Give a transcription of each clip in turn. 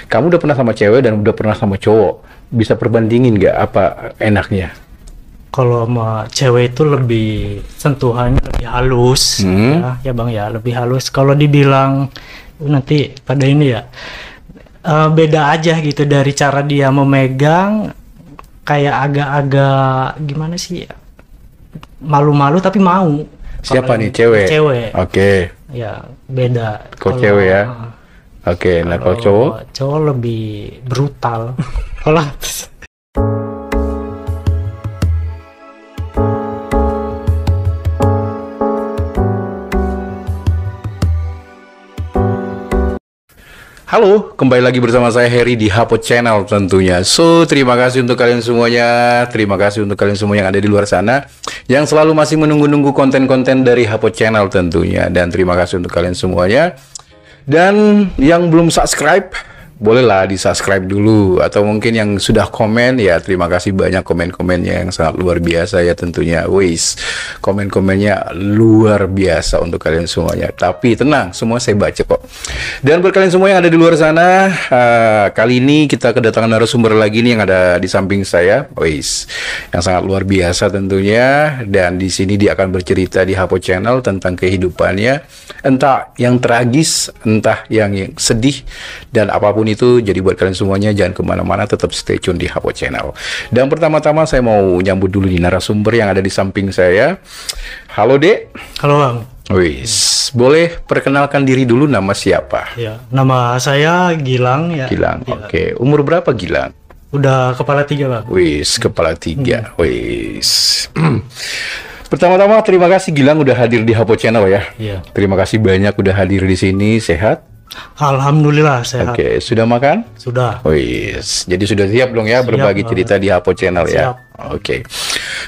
Kamu udah pernah sama cewek dan udah pernah sama cowok. Bisa perbandingin nggak apa enaknya? Kalau sama cewek itu lebih sentuhannya lebih halus, ya bang ya, lebih halus. Kalau dibilang nanti pada ini ya, beda aja gitu dari cara dia memegang, kayak agak-agak gimana sih, malu-malu tapi mau. Siapa Kalau nih, cewek? Cewek. Oke. Ya beda. Kalau cewek ya. Oke, nah kalau cowok? Cowok lebih brutal. Kalau Halo, kembali lagi bersama saya Heri di Hapot Channel tentunya. So, terima kasih untuk kalian semuanya. Terima kasih untuk kalian semua yang ada di luar sana yang selalu masih menunggu-nunggu konten-konten dari Hapot Channel tentunya. Dan terima kasih untuk kalian semuanya. Dan yang belum subscribe, bolehlah di-subscribe dulu. Atau mungkin yang sudah komen, ya terima kasih banyak komen-komennya yang sangat luar biasa ya tentunya. Wis, komen-komennya luar biasa untuk kalian semuanya. Tapi tenang, semua saya baca kok. Dan buat kalian semua yang ada di luar sana, kali ini kita kedatangan narasumber lagi nih yang ada di samping saya. Wis, yang sangat luar biasa tentunya. Dan di sini dia akan bercerita di Hapot Channel tentang kehidupannya, entah yang tragis, entah yang sedih, dan apapun itu. Jadi buat kalian semuanya jangan kemana-mana, tetap stay tune di Hapot Channel. Dan pertama-tama saya mau nyambut dulu di narasumber yang ada di samping saya. Halo Dek. Halo bang. Wis, boleh perkenalkan diri dulu, nama siapa? Ya, nama saya Gilang ya. Gilang, Ya. oke. Umur berapa Gilang? Udah kepala 3 bang. Wis, kepala 3. Wis. Pertama-tama terima kasih Gilang udah hadir di Hapot Channel ya. Iya. Terima kasih banyak udah hadir di sini. Sehat? Alhamdulillah sehat. Oke, sudah makan? Sudah. Wis, jadi sudah siap dong ya Siap, berbagi Bang. cerita di Hapot Channel ya. Siap. Oke.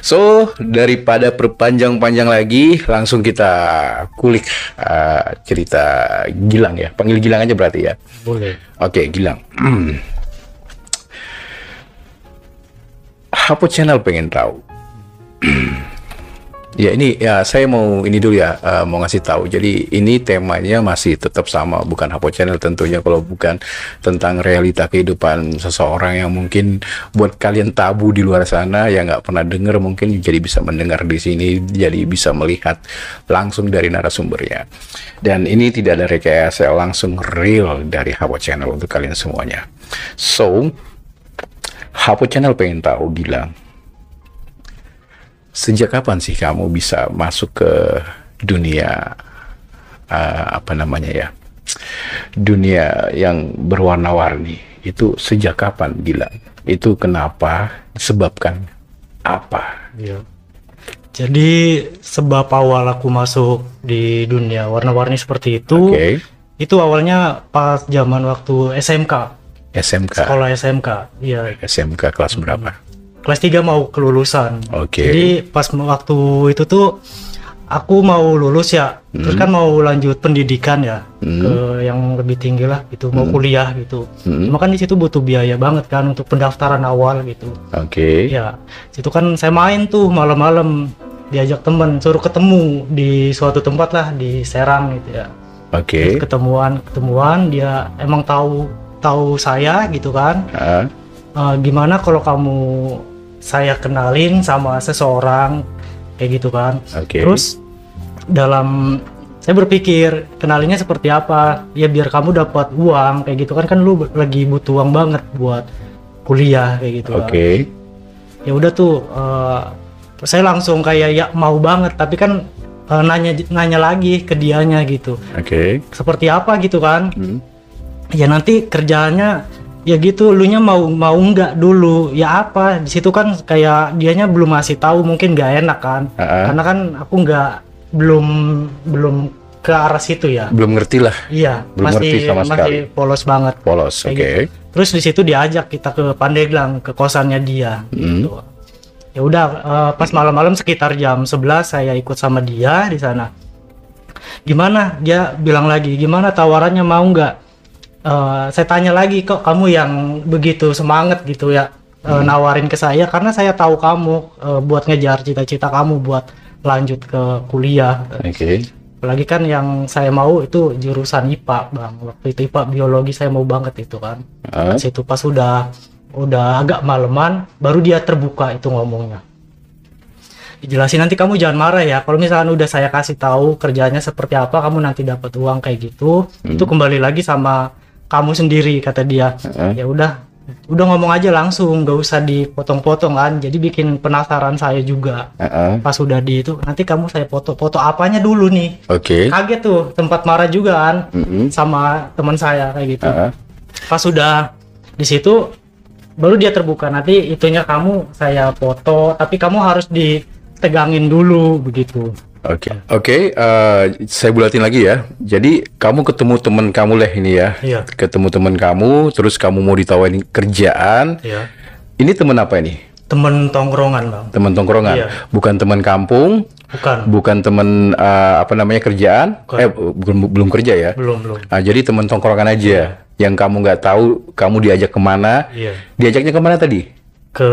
So, daripada perpanjang-panjang lagi, langsung kita kulik cerita Gilang ya. Panggil Gilang aja berarti ya. Boleh. Oke, Gilang. Hapot Channel pengen tahu. Ya ini ya saya mau ini dulu ya, mau ngasih tahu. Jadi ini temanya masih tetap sama, bukan Hapot Channel tentunya kalau bukan tentang realita kehidupan seseorang yang mungkin buat kalian tabu di luar sana yang nggak pernah dengar, mungkin jadi bisa mendengar di sini, jadi bisa melihat langsung dari narasumbernya. Dan ini tidak ada rekayasa, langsung real dari Hapot Channel untuk kalian semuanya. So, Hapot Channel pengen tahu Gilang, sejak kapan sih kamu bisa masuk ke dunia apa namanya ya, dunia yang berwarna-warni itu? Sejak kapan Gilang? Itu kenapa? Disebabkan apa? Iya. Jadi sebab awal aku masuk di dunia warna-warni seperti itu, itu awalnya pas zaman waktu SMK. SMK. Sekolah SMK. Iya. SMK kelas berapa? Kelas 3 mau kelulusan. Oke. Jadi pas waktu itu tuh aku mau lulus ya, terus kan mau lanjut pendidikan ya, ke yang lebih tinggi lah gitu, mau kuliah gitu. Cuma kan di situ butuh biaya banget kan untuk pendaftaran awal gitu. Oke. Ya, situ kan saya main tuh malam-malam, diajak temen, suruh ketemu di suatu tempat lah di Serang gitu ya. Oke. Terus ketemuan dia emang tahu saya gitu kan. Gimana kalau kamu saya kenalin sama seseorang kayak gitu kan. Terus saya berpikir kenalinnya seperti apa ya, biar kamu dapat uang kayak gitu kan lu lagi butuh uang banget buat kuliah kayak gitu kan. Ya udah tuh saya langsung kayak ya mau banget, tapi kan nanya lagi ke dianya gitu. Seperti apa gitu kan. Ya nanti kerjaannya ya gitu, lunya mau nggak dulu ya apa di situ kan, kayak dianya belum ngasih tahu, mungkin nggak enak kan. Karena kan aku belum ke arah situ ya, Belum ngerti lah. iya, Belum ngerti sama sekali. masih polos banget. Polos. Kayak gitu. Terus di situ diajak kita ke Pandeglang, ke kosannya dia gitu. Ya udah, pas malam-malam sekitar jam 11 saya ikut sama dia di sana. Gimana, dia bilang lagi, gimana tawarannya, mau nggak? Saya tanya lagi, kok kamu yang begitu semangat gitu ya, nawarin ke saya, karena saya tahu kamu buat ngejar cita-cita kamu buat lanjut ke kuliah. Apalagi kan yang saya mau itu jurusan IPA, Bang. Waktu itu IPA biologi saya mau banget itu kan. Pas itu pas udah agak maleman baru dia terbuka itu ngomongnya. Dijelasin, nanti kamu jangan marah ya. Kalau misalnya udah saya kasih tahu kerjanya seperti apa, kamu nanti dapat uang kayak gitu. Itu kembali lagi sama kamu sendiri, kata dia. Ya udah ngomong aja langsung, gak usah dipotong-potong kan. Jadi bikin penasaran saya juga. Pas udah di itu, nanti kamu saya foto apanya dulu nih. Kaget tuh, tempat marah juga kan. Sama teman saya kayak gitu. Pas udah di situ baru dia terbuka, nanti itunya kamu saya foto, tapi kamu harus ditegangin dulu begitu. Saya bulatin lagi ya. Jadi kamu ketemu teman kamu lah ini ya. Ketemu teman kamu, terus kamu mau ditawarin kerjaan. Ini teman apa ini? Teman tongkrongan, Bang. Teman tongkrongan. Bukan teman kampung. Bukan teman kerjaan. Belum kerja ya. Belum. Jadi teman tongkrongan aja. Yang kamu nggak tahu, kamu diajak kemana? Diajaknya kemana tadi? Ke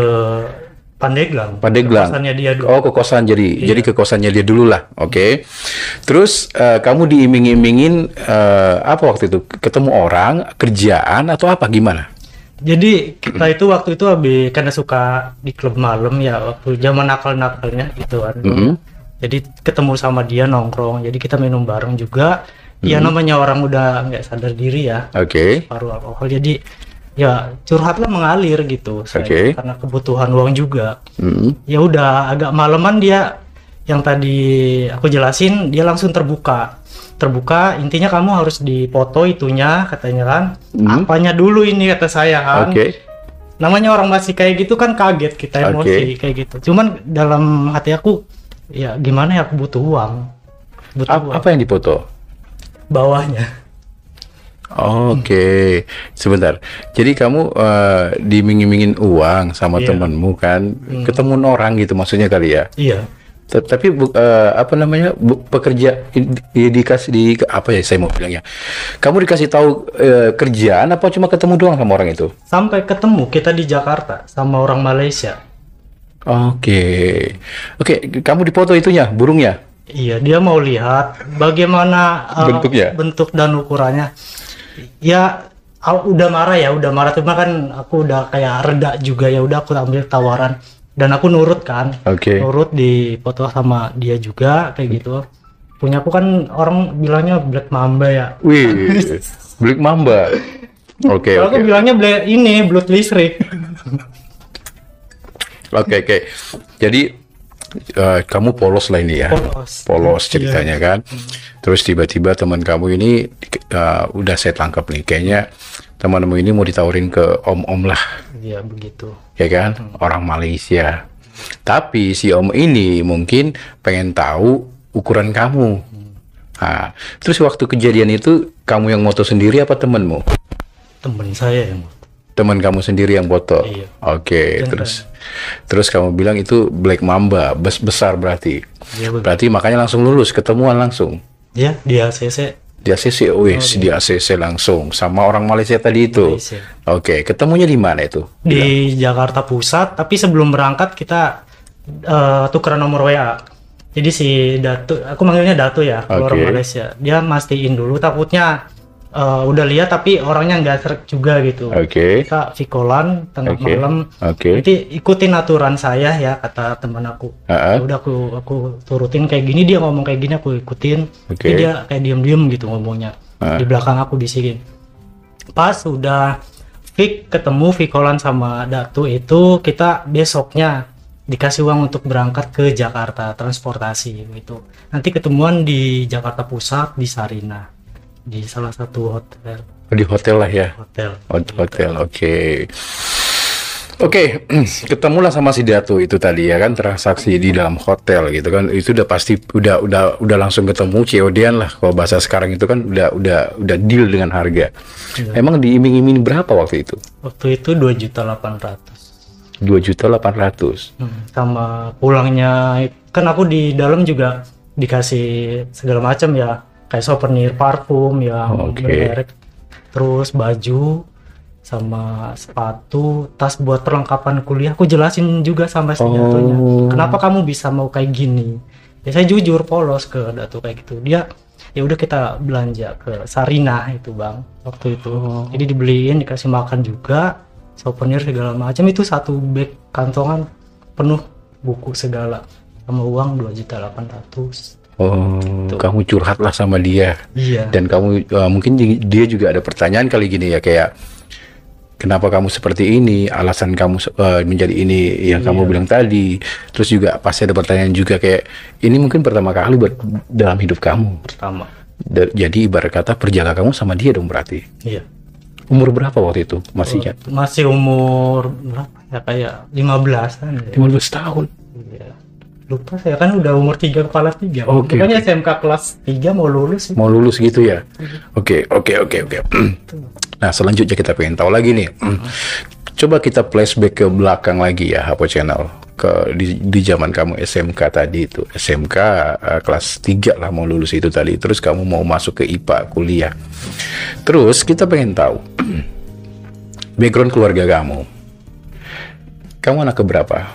Pandeglang. Ke kosannya dia dulu. Ke kosan jadi ke kosannya dia dulu lah. Terus kamu diiming-imingin apa waktu itu? Ketemu orang, kerjaan atau apa gimana? Jadi kita itu waktu itu karena suka di klub malam ya, waktu zaman nakal-nakalnya gitu kan. Jadi ketemu sama dia nongkrong, jadi kita minum bareng juga. Ya namanya orang udah nggak sadar diri ya. Paruh alkohol, jadi ya curhatlah mengalir gitu saya, karena kebutuhan uang juga. Ya udah agak maleman dia yang tadi aku jelasin, dia langsung terbuka, intinya kamu harus dipoto itunya katanya kan. Apanya dulu ini kata saya kan. Namanya orang masih kayak gitu kan, kaget kita, emosi kayak gitu. Cuman dalam hati aku ya gimana ya, aku butuh uang. Apa yang dipoto? Bawahnya. Sebentar. Jadi kamu diiming-imingin uang sama temanmu kan, ketemu orang gitu maksudnya kali ya? Iya. Tapi pekerja dikasih apa ya saya mau bilangnya? Kamu dikasih tahu kerjaan apa cuma ketemu doang sama orang itu? Sampai ketemu kita di Jakarta sama orang Malaysia. Kamu dipoto itunya, burungnya? Iya, dia mau lihat bagaimana bentuk dan ukurannya. Ya udah marah, cuma kan aku udah kayak reda juga, ya udah aku ambil tawaran dan aku nurut kan. Nurut di foto sama dia juga kayak gitu. Punya aku kan orang bilangnya Black Mamba ya. Wih, Black Mamba. Aku bilangnya Blood listrik. Jadi kamu polos lah ini ya, polos ceritanya kan. Terus tiba-tiba teman kamu ini udah saya tangkap nih, kayaknya temanmu ini mau ditawarin ke om-om lah. Iya begitu. Ya kan, orang Malaysia. Tapi si om ini mungkin pengen tahu ukuran kamu. Terus waktu kejadian itu kamu yang moto sendiri apa temanmu? Teman saya yang moto. Teman kamu sendiri yang foto. Iya. Terus kamu bilang itu Black Mamba, besar berarti. Iya, berarti makanya langsung lulus, ketemuan langsung. Iya, di ACC. Di ACC, di ACC langsung sama orang Malaysia tadi itu. Malaysia. Ketemunya di mana itu? Di Jakarta Pusat, tapi sebelum berangkat kita tukeran nomor WA. Jadi si Datu, aku manggilnya Datu ya, orang Malaysia. Dia mastiin dulu, takutnya udah lihat tapi orangnya nggak serak juga gitu. Kita vikolan tengah malam. Nanti ikutin aturan saya ya, kata teman aku. Ya udah aku turutin kayak gini, dia ngomong kayak gini aku ikutin. Jadi dia kayak diem gitu ngomongnya. Di belakang aku bisikin. Pas udah ketemu vikolan sama Datu itu, kita besoknya dikasih uang untuk berangkat ke Jakarta, transportasi gitu. Nanti ketemuan di Jakarta Pusat di Sarina, di salah satu hotel. Di hotel lah ya. Hotel. Oke, ketemulah sama si Datu itu tadi ya kan, transaksi di dalam hotel gitu kan. Itu udah pasti udah langsung ketemu, COD-an lah kalau bahasa sekarang itu kan, udah deal dengan harga. Emang diiming-iming berapa waktu itu? Waktu itu 2.800.000. 2.800.000. Sama pulangnya kan aku di dalam juga dikasih segala macam ya, kayak souvenir parfum ya, merek, terus baju sama sepatu, tas buat perlengkapan kuliah. Aku jelasin juga sama senjatanya, kenapa kamu bisa mau kayak gini. Ya saya jujur polos ke Datu kayak gitu. Dia ya udah kita belanja ke Sarinah itu bang waktu itu. Jadi dibeliin, dikasih makan juga, souvenir segala macam. Itu satu bag kantongan penuh buku segala sama uang 2.800.000. Oh, gitu. Kamu curhat lah sama dia. Iya. Dan kamu mungkin dia juga ada pertanyaan kali gini ya, kayak kenapa kamu seperti ini, alasan kamu menjadi ini yang kamu bilang tadi. Terus juga pasti ada pertanyaan juga kayak ini mungkin pertama kali dalam hidup kamu. Pertama. Jadi ibarat kata perjaka kamu sama dia dong berarti. Iya. Umur berapa waktu itu? Masih umur berapa ya, kayak 15-an ya. 15 tahun. Iya. Lupa saya kan udah umur 3 kepala 3. Oke. Pokoknya SMK kelas 3 mau lulus. Mau lulus gitu ya. Oke. Nah, selanjutnya kita pengen tahu lagi nih. Coba kita flashback ke belakang lagi ya, Hapo Channel. Di zaman kamu SMK tadi itu. SMK kelas 3 lah mau lulus itu tadi. Terus kamu mau masuk ke IPA kuliah. Terus kita pengen tahu background keluarga kamu. Kamu anak keberapa?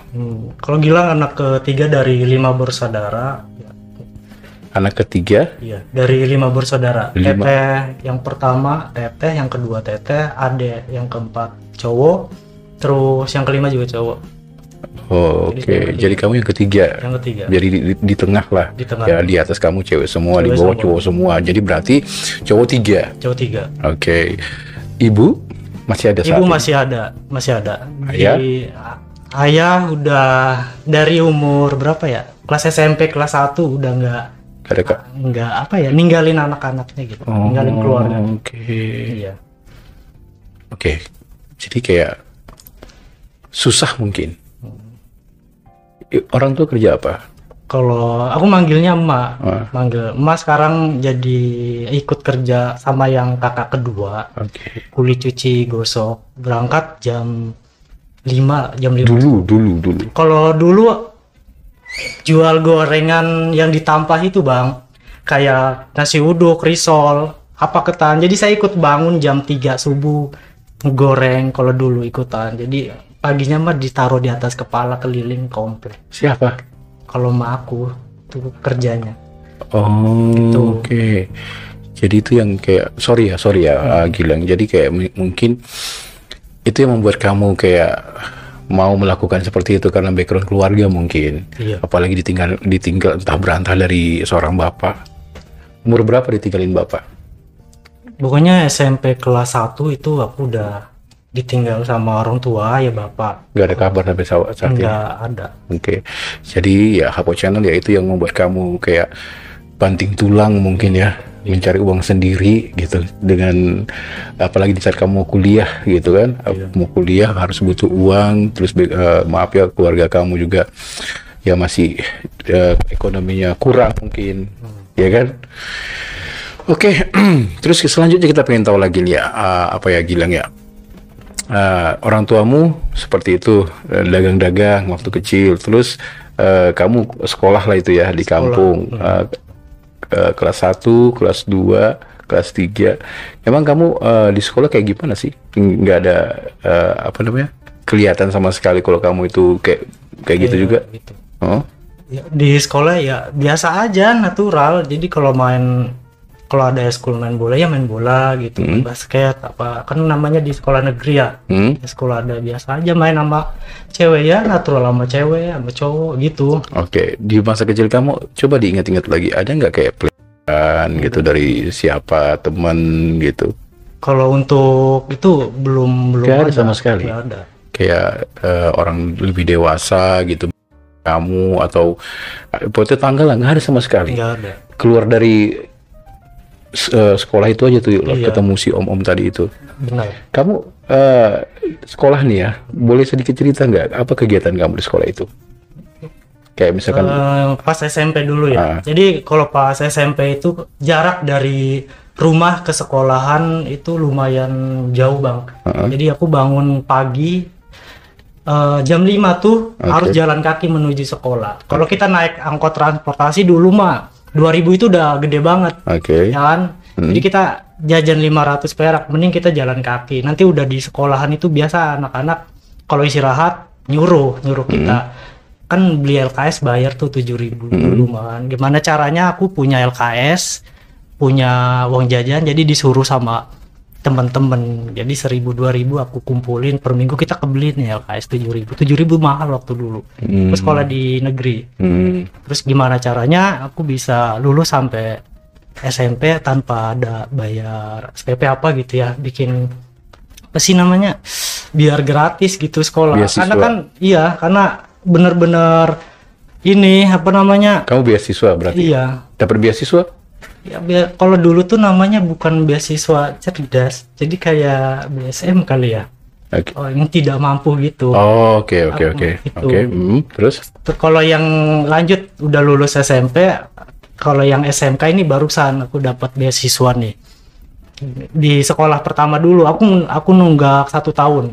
Kalau Gilang anak ketiga dari 5 bersaudara. Anak ketiga? Iya, dari 5 bersaudara. Teteh yang pertama, teteh yang kedua teteh, adek yang keempat cowok, terus yang kelima juga cowok. Oh, oke. Jadi kamu yang ketiga. Yang ketiga. Jadi di tengah lah. Di tengah. Ya, di atas kamu cewek semua, di bawah cowok semua. Jadi berarti cowok 3. Cowok 3. Oke. Ibu masih ada? Ibu masih ada. Ayah? Ayah udah dari umur berapa ya? Kelas SMP kelas 1 udah nggak apa ya, ninggalin anak-anaknya gitu. Ninggalin keluarga. Oke. Iya. Oke. Jadi kayak susah mungkin. Orang tua kerja apa? Kalau aku manggilnya emak, manggil emak sekarang jadi ikut kerja sama yang kakak kedua. Kuli cuci gosok, berangkat jam 5. Dulu. Kalau dulu jual gorengan yang ditampah itu bang, kayak nasi uduk, risol, apa ketan. Jadi saya ikut bangun jam 3 subuh goreng kalau dulu ikutan. Jadi paginya mah ditaruh di atas kepala keliling komplek. Siapa? Kalau emak aku tuh kerjanya. Oh, oke. Jadi itu yang kayak sorry ya Gilang. Jadi kayak mungkin itu yang membuat kamu kayak mau melakukan seperti itu karena background keluarga mungkin. Iya. Apalagi ditinggal entah berantah dari seorang bapak. Umur berapa ditinggalin bapak? Pokoknya SMP kelas 1 itu aku udah ditinggal sama orang tua ya bapak. Gak ada kabar sampai saat ini? Nggak ada. Oke. Jadi ya Hapo Channel ya itu yang membuat kamu kayak banting tulang mungkin ya. Mencari uang sendiri gitu, dengan apalagi di saat kamu mau kuliah gitu kan. Mau kuliah harus butuh uang, terus maaf ya keluarga kamu juga ya masih ekonominya kurang mungkin, ya kan. Oke. Terus selanjutnya kita pengen tahu lagi nih ya, apa ya Gilang ya, orang tuamu seperti itu dagang-dagang waktu kecil, terus kamu sekolah lah itu ya di kampung. Kelas 1, kelas 2, kelas 3. Emang kamu di sekolah kayak gimana sih? Nggak ada kelihatan sama sekali kalau kamu itu kayak gitu juga? Gitu. Ya, di sekolah ya biasa aja, natural. Jadi kalau ada eskul main bola ya main bola gitu, basket apa kan namanya di sekolah negeri ya. Di sekolah ada biasa aja main sama cewek ya, natural sama cewek sama cowok gitu. Oke. Di masa kecil kamu coba diingat-ingat lagi, ada nggak kayak pelajaran gitu dari siapa teman gitu? Kalau untuk itu belum ada sama sekali. Gak ada. Kayak orang lebih dewasa gitu kamu atau tetangga lah, nggak ada sama sekali. Nggak ada. Keluar dari sekolah itu aja tuh ketemu si om tadi itu. Benar. Kamu sekolah nih ya, boleh sedikit cerita nggak apa kegiatan kamu di sekolah itu? Kayak misalkan pas SMP dulu ya. Jadi kalau pas SMP itu jarak dari rumah ke sekolahan itu lumayan jauh bang. Jadi aku bangun pagi jam 5 tuh harus jalan kaki menuju sekolah. Kalau kita naik angkot transportasi dulu mah 2000 itu udah gede banget. Ya kan? Jadi kita jajan 500 perak, mending kita jalan kaki. Nanti udah di sekolahan itu biasa anak-anak kalau istirahat nyuruh kita kan beli LKS bayar tuh 7.000 dulu kan. Gimana caranya aku punya LKS, punya uang jajan, jadi disuruh sama temen-temen, jadi 1.000-2.000 aku kumpulin per minggu, kita kebeli nih LKS 7.000 mahal waktu dulu. Terus sekolah di negeri. Terus gimana caranya aku bisa lulus sampai SMP tanpa ada bayar SPP apa gitu ya, bikin apa sih namanya, biar gratis gitu sekolah. Beasiswa. Karena kan iya, karena bener-bener ini apa namanya, kamu beasiswa berarti? Iya, dapat beasiswa ya. Kalau dulu tuh namanya bukan beasiswa cerdas, jadi kayak BSM kali ya. Okay. Oh, yang tidak mampu gitu. Oh, oke. Gitu. Terus kalau yang lanjut udah lulus SMP, kalau yang SMK ini barusan aku dapat beasiswa nih. Di sekolah pertama dulu aku nunggak 1 tahun.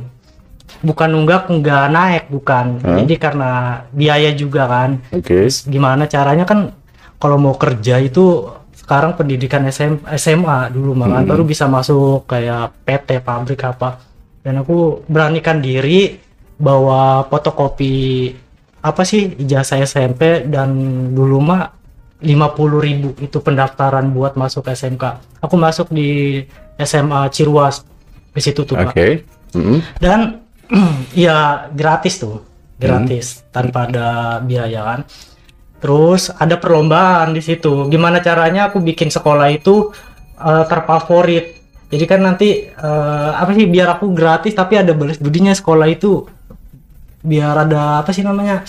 Bukan nunggak nggak naik, bukan. Jadi karena biaya juga kan. Terus gimana caranya kan, kalau mau kerja itu sekarang pendidikan SMA dulu malah baru bisa masuk kayak PT, pabrik apa. Dan aku beranikan diri bawa fotokopi apa sih ijazah SMP, dan dulu mah 50.000 itu pendaftaran buat masuk SMK. Aku masuk di SMA Ciruas di situ tuh Pak. Dan ya gratis tuh, gratis tanpa ada biaya kan. Terus ada perlombaan di situ. Gimana caranya aku bikin sekolah itu terfavorit. Jadi kan nanti apa sih, biar aku gratis tapi ada balas budinya sekolah itu. Biar ada apa sih namanya?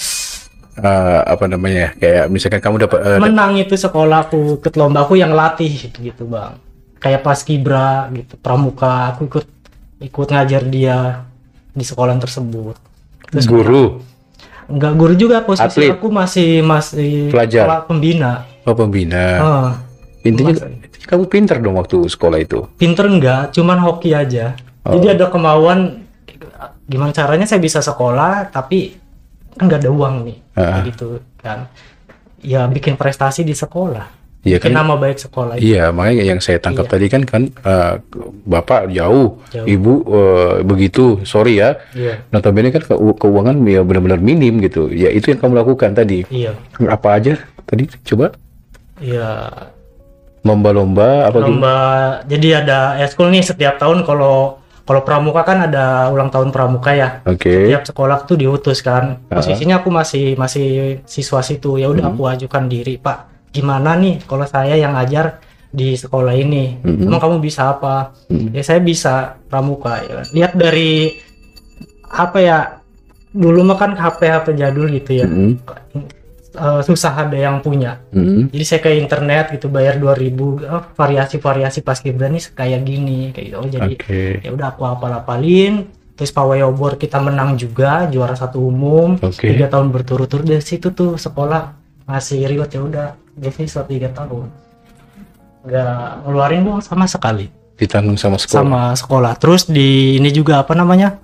Apa namanya? Kayak misalkan kamu dapat menang itu sekolah, aku ikut lomba, aku yang latih gitu Bang. Kayak paskibra gitu, pramuka, aku ikut ngajar dia di sekolah tersebut. Terus guru? Enggak guru juga, posisi atlet? Aku masih pelajar, pembina. Oh, pembina. Intinya kamu pinter dong waktu sekolah itu? Pinter enggak, cuman hoki aja. Jadi ada kemauan, gimana caranya saya bisa sekolah tapi kan nggak ada uang nih, gitu kan. Ya bikin prestasi di sekolah. Iya bikin kan, nama baik sekolah itu. Iya, makanya yang saya tangkap tadi kan bapak jauh. Ibu begitu, sorry ya. Iya. Notabene kan keuangan ya benar-benar minim gitu. Ya itu yang kamu lakukan tadi. Iya. Apa aja tadi? Coba. Iya. Lomba-lomba apa? Lomba. Jadi ada eskul nih setiap tahun. Kalau pramuka kan ada ulang tahun pramuka ya. Setiap sekolah tuh diutus kan. Posisinya aku masih siswa situ. Ya udah aku ajukan diri, Pak. Gimana nih kalau saya yang ngajar di sekolah ini? Emang kamu bisa apa? Ya saya bisa pramuka. Ya. Lihat dari apa ya? Dulu mah kan HP jadul gitu ya. Susah ada yang punya. Jadi saya ke internet gitu, bayar 2.000, variasi paskibra nih kayak gini kayak gitu. Oh, jadi ya udah aku hafalin. Terus pawai obor kita menang juga, juara 1 umum 3 tahun berturut-turut. Dari situ tuh sekolah ngasih reward, ya udah beasiswa 3 tahun. Nggak ngeluarin uang sama sekali. Ditanggung sama sekolah. Sama sekolah. Terus di ini juga apa namanya?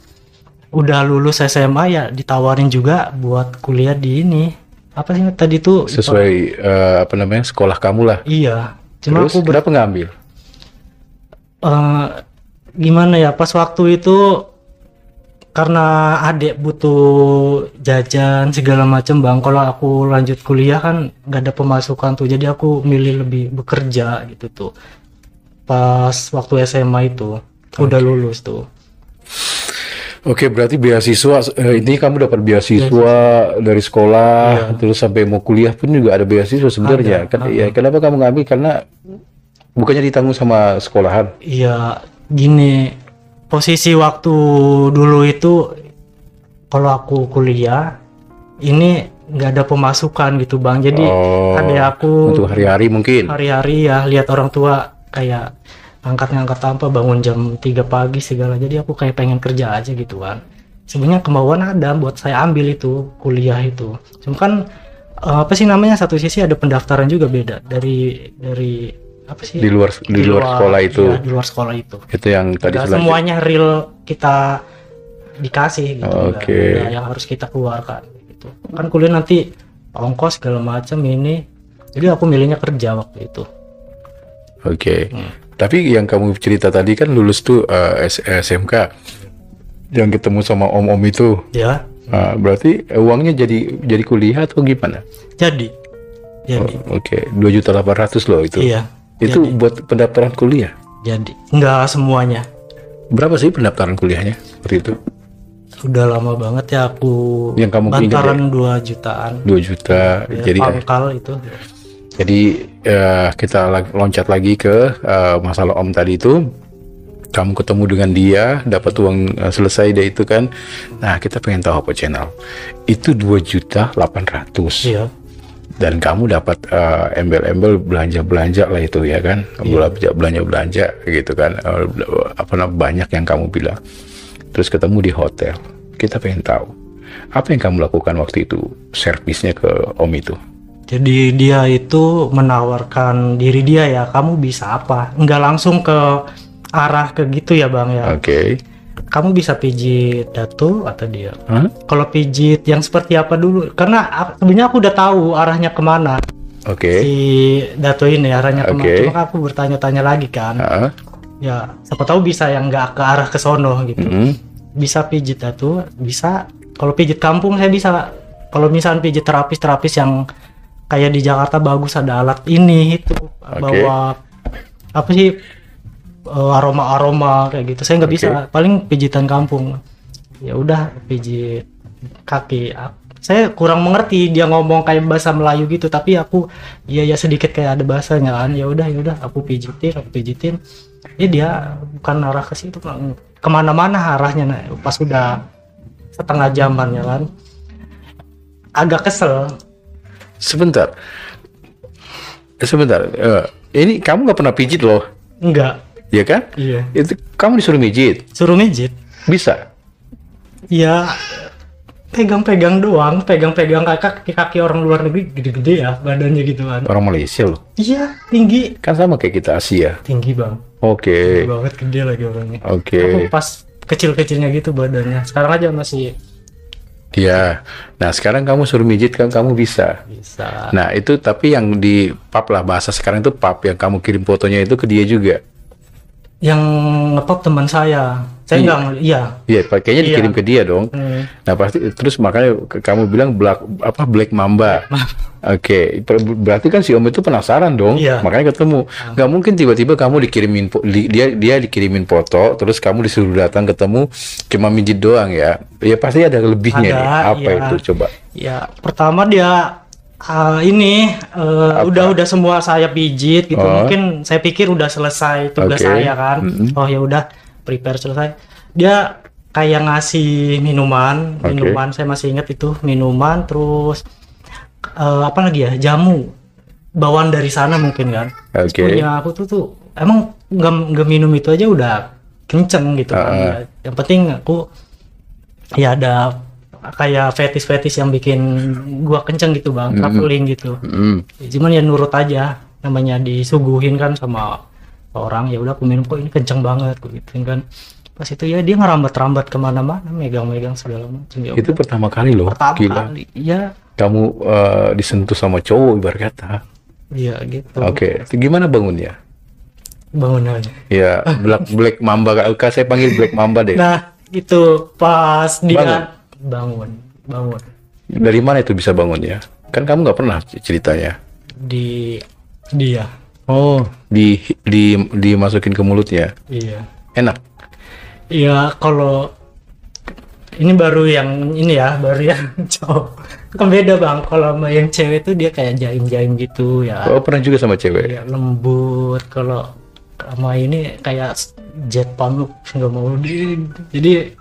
Udah lulus SMA ya ditawarin juga buat kuliah di ini. Apa sih tadi tuh? Sesuai apa namanya, sekolah kamu lah. Iya. Cuma terus aku kenapa ngambil? Gimana ya, pas waktu itu karena adik butuh jajan segala macam Bang. Kalau aku lanjut kuliah kan nggak ada pemasukan tuh, jadi aku milih lebih bekerja gitu tuh. Pas waktu SMA itu udah lulus tuh. Oke, berarti beasiswa ini kamu dapat beasiswa dari sekolah, terus sampai mau kuliah pun juga ada beasiswa sebenarnya. Ya, kenapa kamu ngambil? Karena bukannya ditanggung sama sekolahan? Iya, gini. Posisi waktu dulu itu kalau aku kuliah ini nggak ada pemasukan gitu Bang. Jadi ada aku untuk hari-hari mungkin. Hari-hari ya lihat orang tua kayak ngangkat tanpa bangun jam 3 pagi segala. Jadi aku kayak pengen kerja aja gitu kan. Sebenarnya kemauan ada buat saya ambil itu kuliah itu. Cuma kan apa sih namanya, satu sisi ada pendaftaran juga beda dari apa sih di luar sekolah itu. Ya, di luar sekolah itu. Itu yang tadi semuanya real kita dikasih gitu. Nah, yang harus kita keluarkan gitu. Kan kuliah nanti ongkos segala macam ini. Jadi aku milihnya kerja waktu itu. Tapi yang kamu cerita tadi kan lulus tuh SMK yang ketemu sama om-om itu. Ya. Berarti uangnya jadi kuliah atau gimana? Jadi. Oke, 2.800.000 loh itu. Iya. Itu buat pendaftaran kuliah. Jadi nggak semuanya. Berapa sih pendaftaran kuliahnya waktu itu? Udah lama banget ya aku. Yang kamu bantaran 2 jutaan. 2 juta. Ya, jadi pangkal itu. Jadi kita loncat lagi ke masalah Om tadi itu. Kamu ketemu dengan dia, dapat uang selesai deh itu kan. Nah, kita pengen tahu apa channel. Itu 2.800.000. Iya. Dan kamu dapat embel-embel belanja lah itu ya kan. Belanja gitu kan. Banyak yang kamu bilang. Terus ketemu di hotel. Kita pengen tahu apa yang kamu lakukan waktu itu, servisnya ke Om itu. Jadi dia itu menawarkan diri dia ya, kamu bisa apa? Nggak langsung ke arah ke gitu ya Bang ya. Oke. Kamu bisa pijit Datu atau dia. Kalau pijit yang seperti apa dulu? Karena sebenarnya aku udah tahu arahnya kemana. Oke. Si Datu ini arahnya kemana. Cuma aku bertanya-tanya lagi kan. Ya, siapa tahu bisa yang nggak ke arah ke sono gitu. Bisa pijit Datu, bisa. Kalau pijit kampung saya bisa. Kalau misalnya pijit terapis yang kayak di Jakarta bagus ada alat ini itu bawa apa sih? Aroma kayak gitu saya nggak bisa, paling pijitan kampung. Ya udah pijit kaki. Saya kurang mengerti dia ngomong kayak bahasa Melayu gitu, tapi aku ya sedikit kayak ada bahasanya kan. Ya udah aku pijitin ya dia bukan arah ke situ, kemana-mana arahnya. Nah, pas udah setengah jaman ya kan agak kesel. Sebentar, ini kamu nggak pernah pijit loh. Enggak. Iya kan? Iya. Itu kamu disuruh mijit. Suruh mijit. Bisa. Ya pegang-pegang doang, pegang-pegang kaki orang luar negeri gede-gede ya badannya gitu kan. Orang Malaysia loh. Iya, tinggi. Kan sama kayak kita Asia. Tinggi Bang. Oke. Tinggi banget, gede lagi orangnya. Oke. Aku pas kecil-kecilnya gitu badannya. Sekarang aja masih. Iya. Nah sekarang kamu suruh mijit kan kamu bisa. Bisa. Nah itu tapi yang di pub lah, bahasa sekarang itu pub, yang kamu kirim fotonya itu ke dia juga. Yang ngepop teman saya nggak. Iya, kayaknya dikirim ke dia dong. Nah pasti terus makanya kamu bilang Black Mamba. Oke. Berarti kan si Om itu penasaran dong. Makanya ketemu. Nggak mungkin tiba-tiba kamu dikirimin dia dikirimin foto terus kamu disuruh datang ketemu cuma mijit doang ya. Ya pasti ada lebihnya nih. Apa itu coba? Ya pertama dia udah semua saya pijit gitu. Mungkin saya pikir udah selesai tugas saya kan. Oh ya udah prepare selesai. Dia kayak ngasih minuman. Saya masih ingat itu minuman, terus apa lagi ya, jamu bawaan dari sana mungkin kan. Ya aku tuh emang nggak minum itu aja udah kenceng gitu kan. Yang penting aku ya ada kayak fetis yang bikin gua kenceng gitu Bang, traveling gitu. Cuman ya nurut aja, namanya disuguhin kan sama orang, ya udah aku minum, kok ini kenceng banget gitu kan. Pas itu ya dia ngerambat-rambat kemana-mana, megang-megang segala macam. Ya itu pertama kali loh. Pertama kali. Iya. Kamu disentuh sama cowok ibarat kata. Iya gitu. Oke. Gimana bangunnya? Bangunannya. Ya, Black Mamba. Saya panggil Black Mamba deh. Nah, itu pas dia bangun. Dari mana itu bisa bangunnya? Kan kamu nggak pernah ceritanya. Dia. Oh, dimasukin ke mulutnya. Iya. Enak. Iya, kalau ini baru yang cowok. Kan beda Bang, kalau sama yang cewek tuh dia kayak jaim-jaim gitu ya. Oh, pernah juga sama cewek? Iya, lembut. Kalau sama ini kayak jet pump, nggak mau jadi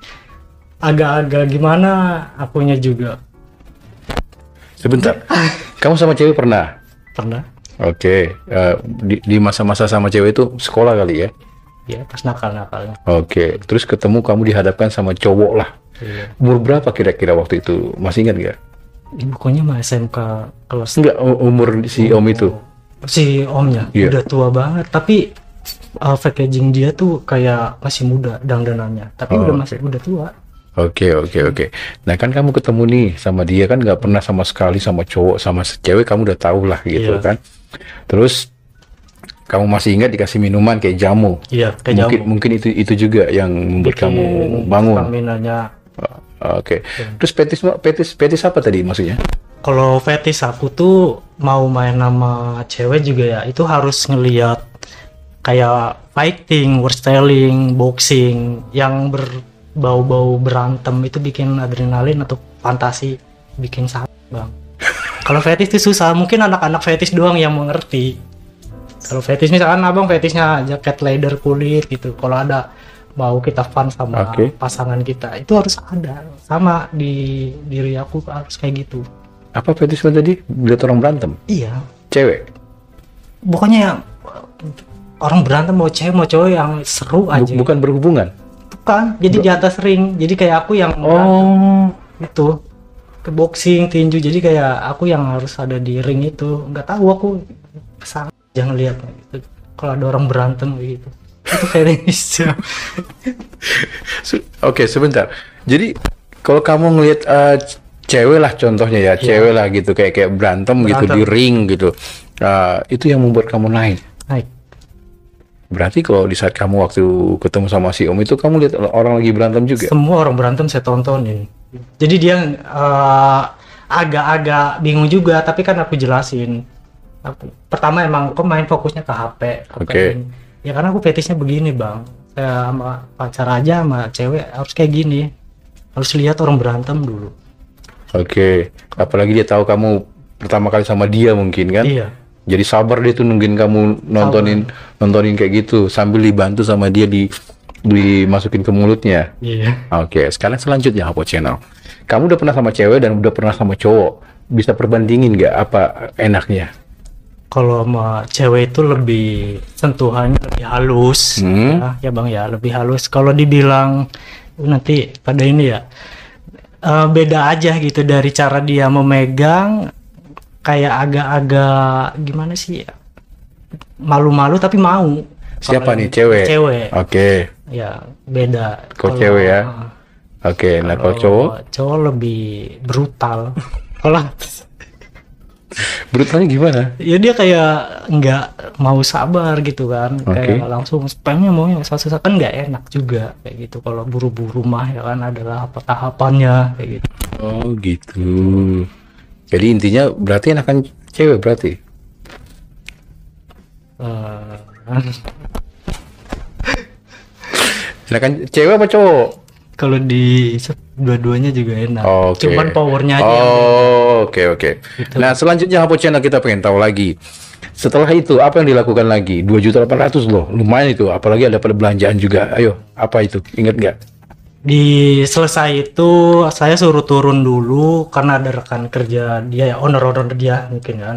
agak-agak gimana akunya juga. Sebentar. Kamu sama cewek pernah? Pernah. Oke. Di masa-masa sama cewek itu sekolah kali ya? Iya, pas nakal-nakalnya. Oke. Terus ketemu kamu dihadapkan sama cowok lah. Iya. Umur berapa kira-kira waktu itu? Masih ingat nggak? Pokoknya mah SMK kelas. Enggak, umur si Om itu. Si Omnya udah tua banget, tapi packaging dia tuh kayak masih muda dandanannya, tapi udah tua. Oke. Nah kan kamu ketemu nih sama dia kan nggak pernah sama sekali sama cowok sama cewek, kamu udah tahu lah gitu kan. Terus kamu masih ingat dikasih minuman kayak jamu. Iya, kayak jamu. Mungkin itu juga yang membuat kamu bangun. Staminanya Oke. Terus fetis apa tadi maksudnya? Kalau fetish aku tuh mau main sama cewek juga ya, itu harus ngelihat kayak fighting, wrestling, boxing yang berbau-bau berantem itu bikin adrenalin atau fantasi bikin sakit, Bang. Kalau fetish itu susah, mungkin anak-anak fetish doang yang mengerti. Kalau fetish misalkan abang fetishnya jaket leather kulit gitu, kalau ada mau kita fun sama pasangan kita, itu harus ada. Sama di diri aku harus kayak gitu. Apa fetishnya tadi? Lihat orang berantem? Iya. Cewek? Pokoknya orang berantem mau cewek mau cowok yang seru aja. Bukan berhubungan? Bukan, jadi di atas ring. Jadi kayak aku yang itu ke boxing, tinju. Jadi kayak aku yang harus ada di ring itu. Nggak tahu, aku sangat jangan lihat gitu. Kalau ada orang berantem gitu. Itu fetish. Oke, sebentar. Jadi kalau kamu ngelihat cewek lah contohnya ya, cewek lah gitu kayak berantem gitu di ring gitu, itu yang membuat kamu naik. Berarti kalau di saat kamu waktu ketemu sama si Om itu kamu lihat orang lagi berantem juga? Semua orang berantem saya tontonin. Jadi dia agak-agak bingung juga, tapi kan aku jelasin. Pertama emang aku main fokusnya ke HP. Ya karena aku fetishnya begini, Bang. Saya sama pacar aja sama cewek harus kayak gini. Harus lihat orang berantem dulu. Apalagi dia tahu kamu pertama kali sama dia mungkin kan? Iya. Jadi sabar dia tuh nungguin kamu nontonin kayak gitu sambil dibantu sama dia dimasukin ke mulutnya. Iya. Sekarang selanjutnya Hapo Channel. Kamu udah pernah sama cewek dan udah pernah sama cowok. Bisa perbandingin nggak apa enaknya? Kalau sama cewek itu lebih sentuhannya lebih halus, ya Bang ya, lebih halus. Kalau dibilang nanti pada ini ya. Beda aja gitu dari cara dia memegang, kayak agak-agak gimana sih, malu-malu tapi mau. Siapa nih cewek? Cewek. Ya beda. Kalau cewek ya. Nah kalau cowok? Cowok lebih brutal. Kalau brutalnya gimana? Ya dia kayak nggak mau sabar gitu kan, kayak langsung spamnya maunya satu-satu kan nggak enak juga kayak gitu. Kalau buru-buru mah ya kan adalah apa tahapannya kayak gitu. Oh gitu. Jadi intinya berarti enakan cewek berarti? Enakan cewek apa cowok? Kalau di dua-duanya juga enak. Cuman powernya aja. Oke. Gitu. Nah selanjutnya Hapo Channel kita pengen tahu lagi. Setelah itu apa yang dilakukan lagi? 2.800.000 loh, lumayan itu. Apalagi ada perbelanjaan juga. Ayo, apa itu? Ingat nggak? Di selesai itu saya suruh turun dulu karena ada rekan kerja dia ya, owner dia mungkin kan.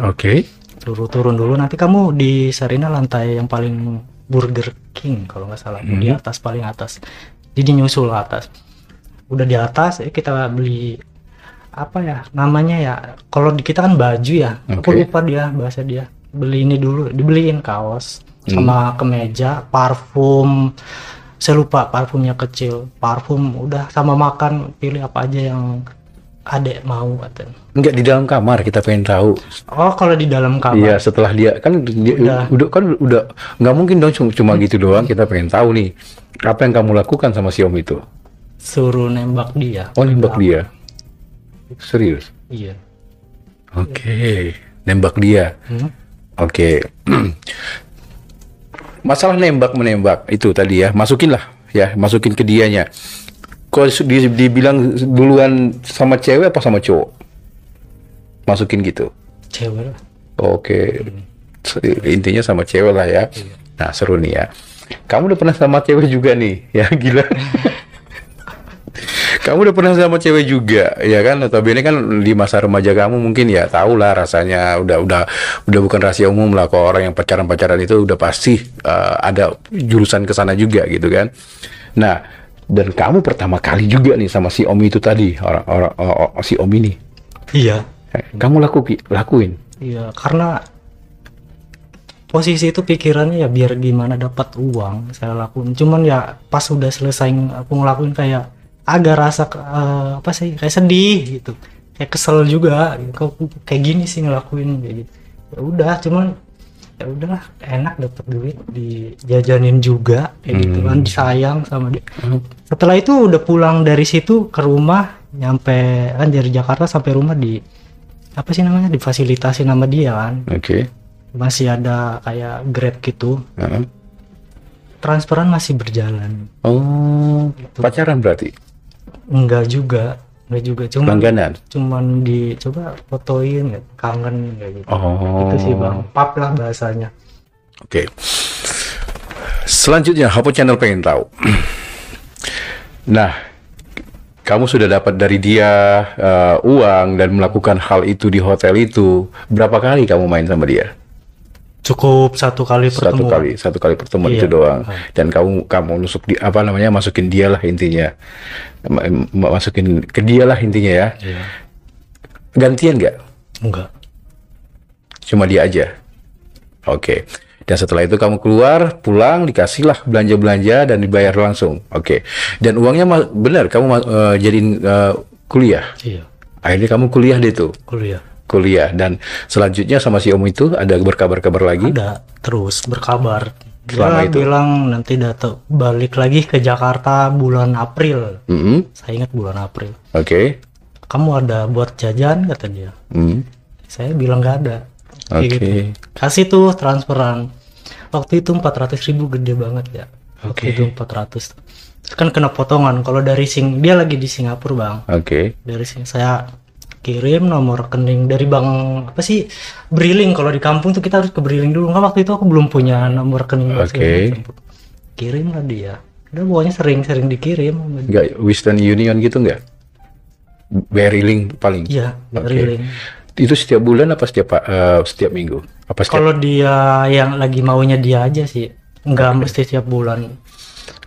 Suruh turun dulu. Nanti kamu di Sarina lantai yang paling Burger King kalau nggak salah, di atas paling atas. Jadi nyusul atas. Udah di atas kita beli apa ya namanya ya, kalau di kita kan baju ya, aku lupa dia bahasa dia. Beli ini dulu, dibeliin kaos sama kemeja, parfum, saya lupa parfumnya kecil, parfum udah, sama makan pilih apa aja yang adek mau katanya. Enggak, di dalam kamar kita pengen tahu. Kalau di dalam kamar. Iya, setelah dia kan udah nggak mungkin dong cuma gitu doang. Kita pengen tahu nih apa yang kamu lakukan sama si Om itu. Suruh nembak dia. Nembak dia. Serius? Iya. Nembak dia. Masalah menembak itu tadi ya, masukin ke dianya. Kok dibilang duluan sama cewek apa sama cowok? Masukin gitu. Cewek lah. Intinya sama cewek lah ya. Nah seru nih ya. Kamu udah pernah sama cewek juga nih, ya gila. Kamu udah pernah sama cewek juga, ya kan? Notabene kan di masa remaja kamu mungkin ya tahu lah rasanya, udah bukan rahasia umum lah kalau orang yang pacaran itu udah pasti ada jurusan ke sana juga gitu kan. Nah, dan kamu pertama kali juga nih sama si Om itu tadi, orang si Om ini. Iya. Kamu lakuin? Iya, karena posisi itu pikirannya ya biar gimana dapat uang saya lakuin. Cuman ya pas udah selesai aku ngelakuin kayak agak rasa kayak sedih gitu, kayak kesel juga gitu. Kok kayak gini sih ngelakuin kayak gitu. Ya udah, cuman ya udahlah, enak dapat duit, dijajanin juga kayak gitu kan, disayang sama dia. Setelah itu udah pulang dari situ ke rumah, nyampe kan dari Jakarta sampai rumah di apa sih namanya, difasilitasi nama dia kan. Masih ada kayak Grab gitu. Transferan masih berjalan. Oh, gitu. Pacaran berarti? Enggak juga, cuman langganan. Cuman dicoba fotoin, kangen kayak gitu. Itu sih Bang, pap lah bahasanya. Oke. Selanjutnya, Hapo Channel pengen tahu. Nah, kamu sudah dapat dari dia uang dan melakukan hal itu di hotel itu. Berapa kali kamu main sama dia? Cukup satu kali pertemuan. Satu kali pertemuan itu doang. Dan kamu nusuk di apa namanya, masukin dia lah intinya, masukin ke dia lah intinya ya. Gantian nggak? Enggak. Cuma dia aja. Oke. Dan setelah itu kamu keluar, pulang, dikasihlah belanja-belanja dan dibayar langsung. Oke. Dan uangnya benar kamu jadiin kuliah. Iya. Akhirnya kamu kuliah deh tuh. Kuliah. Dan selanjutnya sama si Om itu ada berkabar-kabar lagi? Ada, terus berkabar. Dia bilang nanti balik lagi ke Jakarta bulan April. Saya ingat bulan April. Kamu ada buat jajan, kata dia. Saya bilang nggak ada. Gitu. Kasih tuh transferan. Waktu itu 400.000, gede banget ya. Waktu itu 400. Terus kan kena potongan. Kalau dari dia lagi di Singapura Bang. Dari saya kirim nomor rekening dari bank apa sih, Briling. Kalau di kampung tuh kita harus ke Briling dulu kan, waktu itu aku belum punya nomor rekening. Kirim lah dia, udah pokoknya sering dikirim. Enggak Western Union gitu enggak? Briling paling? Iya, Briling. Itu setiap bulan apa setiap minggu? Apa kalau dia yang lagi maunya dia aja sih, enggak mesti setiap bulan.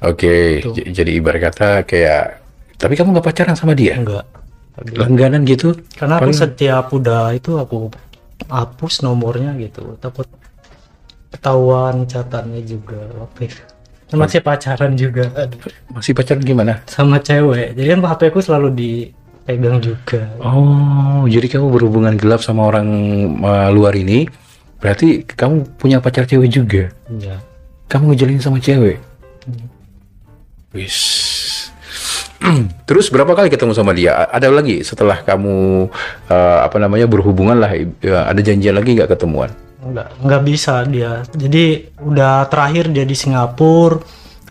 Jadi ibarat kata kayak, tapi kamu nggak pacaran sama dia? Enggak. Langganan gitu? Karena aku setiap udah itu aku hapus nomornya gitu, takut ketahuan catatannya juga waktu itu. Masih pacaran juga. Masih pacaran gimana? Sama cewek. Jadi kan HP ku selalu dipegang juga. Oh, jadi kamu berhubungan gelap sama orang luar ini, berarti kamu punya pacar cewek juga? Iya. Kamu ngejalin sama cewek? Wis. Terus berapa kali ketemu sama dia? Ada lagi setelah kamu berhubungan lah, ada janjian lagi nggak ketemuan? Nggak bisa dia. Jadi udah terakhir dia di Singapura.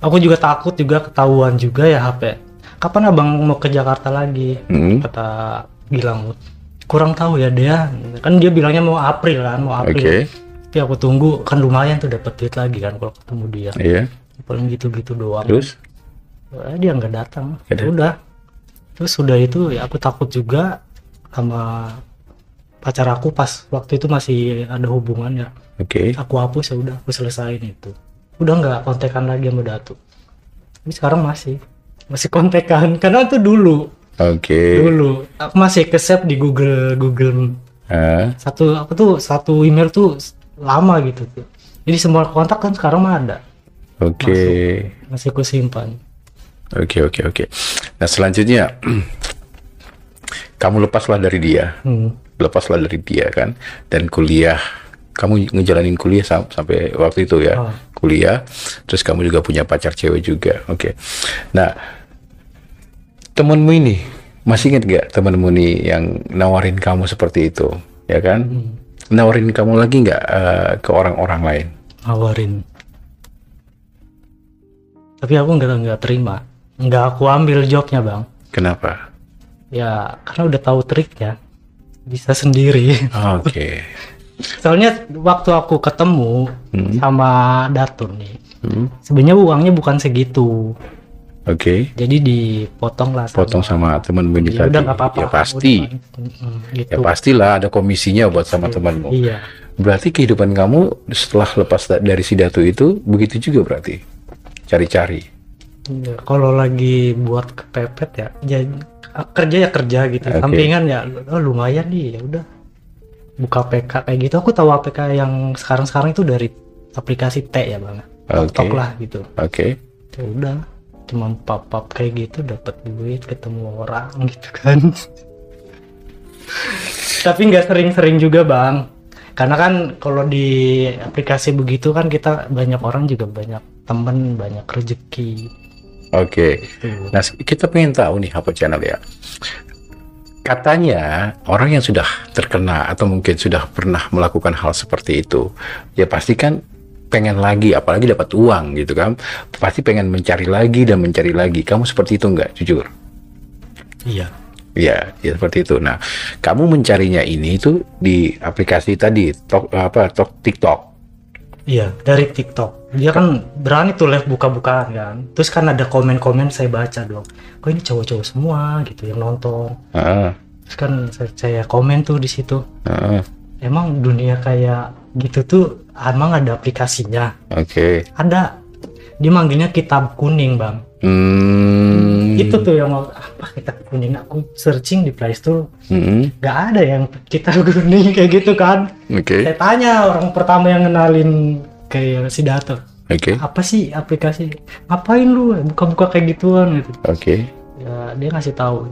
Aku juga takut juga ketahuan juga ya HP. Kapan abang mau ke Jakarta lagi? Kata Gilang. Kurang tahu ya dia. Kan dia bilangnya mau April kan, mau April. Tapi aku tunggu, kan lumayan tuh dapat duit lagi kan kalau ketemu dia. Iya. Paling gitu-gitu doang. Terus? Dia nggak datang. Udah. Terus udah itu ya aku takut juga sama pacar aku pas waktu itu masih ada hubungan ya. Aku hapus, ya udah aku selesain itu. Udah nggak kontekan lagi sama Datu. Tapi sekarang masih kontekan karena itu dulu. Dulu aku masih ke-save di Google. Satu email tuh lama gitu tuh. Jadi semua kontak kan sekarang mah ada. Masih aku simpan. Oke. Nah selanjutnya kamu lepaslah dari dia, kan, dan kuliah. Kamu ngejalanin kuliah sampai waktu itu ya, kuliah. Terus kamu juga punya pacar cewek juga. Nah temanmu ini masih ingat gak temanmu nih yang nawarin kamu seperti itu, ya kan? Nawarin kamu lagi nggak ke orang-orang lain? Nawarin. Tapi aku nggak terima. Nggak aku ambil jobnya Bang. Kenapa? Ya karena udah tahu triknya, bisa sendiri. Soalnya waktu aku ketemu sama Datun nih, sebenarnya uangnya bukan segitu. Jadi dipotong lah. Potong sama temanmu ini tadi. Udah nggak apa-apa. Ya pasti. Gitu. Ya pastilah ada komisinya buat sama temanmu. Iya. Berarti kehidupan kamu setelah lepas dari si Datu itu begitu juga berarti? Cari-cari. Ya, kalau lagi buat kepepet ya kerja gitu. Sampingan ya lumayan nih, ya udah buka APK kayak gitu. Aku tahu APK yang sekarang itu dari aplikasi T ya Bang. TikTok lah gitu. Ya udah cuma pap kayak gitu dapat duit, ketemu orang gitu kan. Tapi nggak sering-sering juga Bang, Karena kan kalau di aplikasi begitu kan kita banyak orang juga banyak temen, banyak rezeki. Oke. Nah, kita pengen tahu nih Hapo Channel ya. Katanya orang yang sudah terkena atau mungkin sudah pernah melakukan hal seperti itu, ya pasti kan pengen lagi, apalagi dapat uang gitu kan, pasti pengen mencari lagi dan mencari lagi. Kamu seperti itu nggak, jujur? Iya. Ya, ya seperti itu. Nah, kamu mencarinya ini itu di aplikasi tadi, TikTok. Iya, dari TikTok. Dia kan berani tuh live buka-bukaan kan. Terus kan ada komen-komen saya baca dong. Kok ini cowok-cowok semua gitu yang nonton. Terus kan saya komen tuh di situ. Emang dunia kayak gitu tuh emang ada aplikasinya? Oke. Ada. Dia manggilnya kitab kuning, Bang. Itu tuh yang apa kitab kuning, aku searching di Play Store nggak ada yang kitab kuning kayak gitu kan. Saya tanya orang pertama yang ngenalin kayak si Dato, apa sih aplikasi, ngapain lu buka-buka kayak gituan gitu. Ya dia ngasih tahu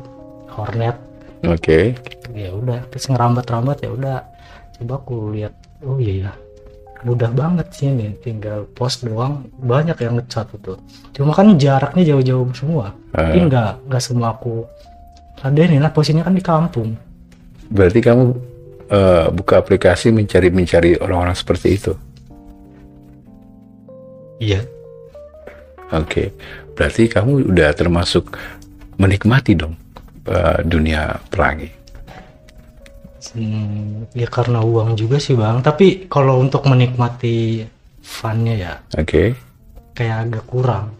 Hornet. Ya udah terus ngerambat-rambat, ya udah coba aku lihat, oh iya ya mudah banget sih ini, tinggal post doang, banyak yang ngecat itu. Cuma kan jaraknya jauh-jauh semua. Mungkin nggak semua aku ada ini lah, posisinya kan di kampung. Berarti kamu buka aplikasi mencari orang-orang seperti itu? Iya. Oke. Berarti kamu udah termasuk menikmati dong dunia pelangi. Ya karena uang juga sih Bang, tapi kalau untuk menikmati funnya ya kayak agak kurang.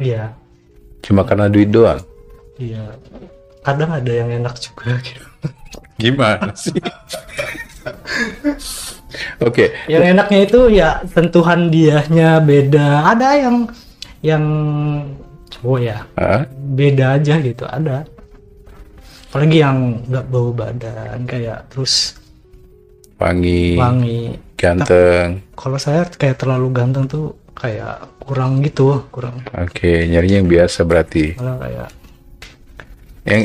Iya. Cuma karena duit doang? Iya, kadang ada yang enak juga gitu. Gimana sih? Yang enaknya itu ya sentuhan dianya beda, ada yang cowok ya beda aja gitu, ada. Apalagi yang nggak bau badan kayak, terus wangi, ganteng. Kalau saya kayak terlalu ganteng tuh kayak kurang gitu, kurang. Nyarinya yang biasa berarti. Kayak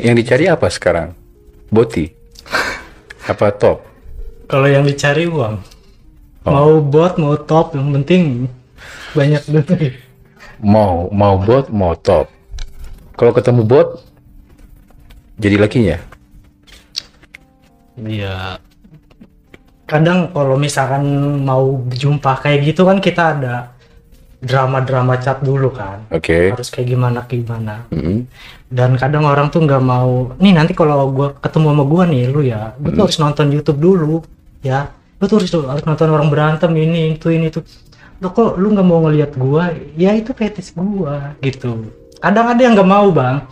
yang dicari apa sekarang? Boti? Apa top? Kalau yang dicari uang, mau bot mau top, yang penting banyak duit. Mau bot mau top. Kalau ketemu bot jadi lakinya? Iya. Kadang kalau misalkan mau jumpa kayak gitu kan kita ada drama chat dulu kan. Harus kayak gimana. Dan kadang orang tuh nggak mau. Nih nanti kalau gua ketemu sama gua nih, lu ya, lu tuh harus nonton YouTube dulu, ya. Lu tuh harus nonton orang berantem ini tuh. Lu kok lu nggak mau ngelihat gua? Ya itu fetish gua gitu. Kadang ada yang nggak mau Bang.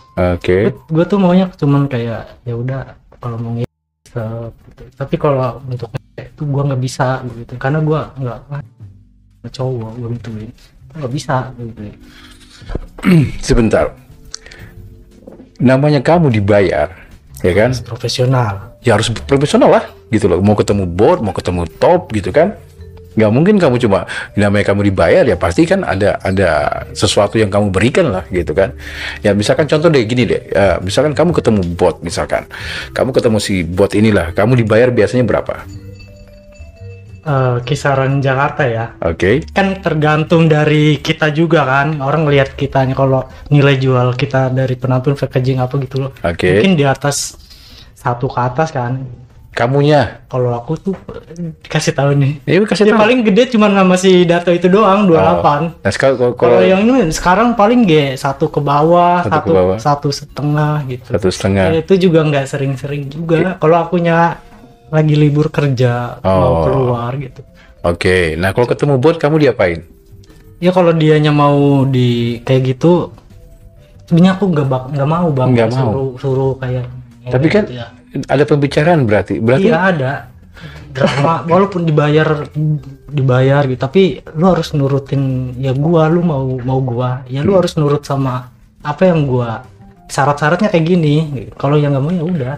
Gue tuh maunya cuman kayak ya udah kalau mau gitu. Tapi kalau untuk itu gue nggak bisa gitu, karena gue nggak cowok, gue gituin nggak bisa gitu. Sebentar, namanya kamu dibayar ya kan? Profesional. Ya harus profesional lah gitu loh. Mau ketemu bot, mau ketemu top gitu kan? Nggak mungkin kamu cuma namanya kamu dibayar, ya pasti kan ada sesuatu yang kamu berikan lah gitu kan. Ya misalkan contoh deh gini deh, misalkan kamu ketemu bot, misalkan kamu ketemu si bot inilah, kamu dibayar biasanya berapa? Kisaran Jakarta ya. Kan tergantung dari kita juga kan, orang ngelihat kitanya, kalau nilai jual kita dari penampilan packaging apa gitu loh, mungkin di atas 1 ke atas kan. Kamunya? Kalau aku tuh kasih tahu nih. Kasih tahu. Paling gede cuma sama si Dato itu doang 28. Nah, kalau yang ini sekarang paling 1 ke bawah, 1,5 gitu. 1,5. Itu juga nggak sering-sering juga. Kalau akunya lagi libur kerja, mau keluar gitu. Nah kalau ketemu bot kamu diapain? Ya kalau dianya mau di kayak gitu, sebenarnya aku nggak mau Bang. Nggak mau. Suruh kayak. Tapi kan gitu ya. Ada pembicaraan berarti. Iya ada drama, walaupun dibayar gitu, tapi lu harus nurutin ya lu mau gua ya, lu harus nurut sama apa yang gua syarat-syaratnya kayak gini. Kalau yang nggak mau ya udah.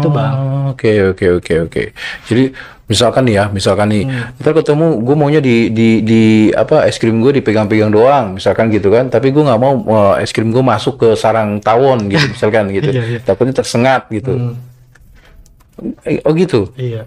Itu Bang. Oke. Jadi misalkan nih kita ketemu, gue maunya di apa, es krim gue dipegang-pegang doang misalkan gitu kan, tapi gue nggak mau es krim gue masuk ke sarang tawon gitu misalkan gitu. Takutnya tersengat gitu. Oh gitu. Iya.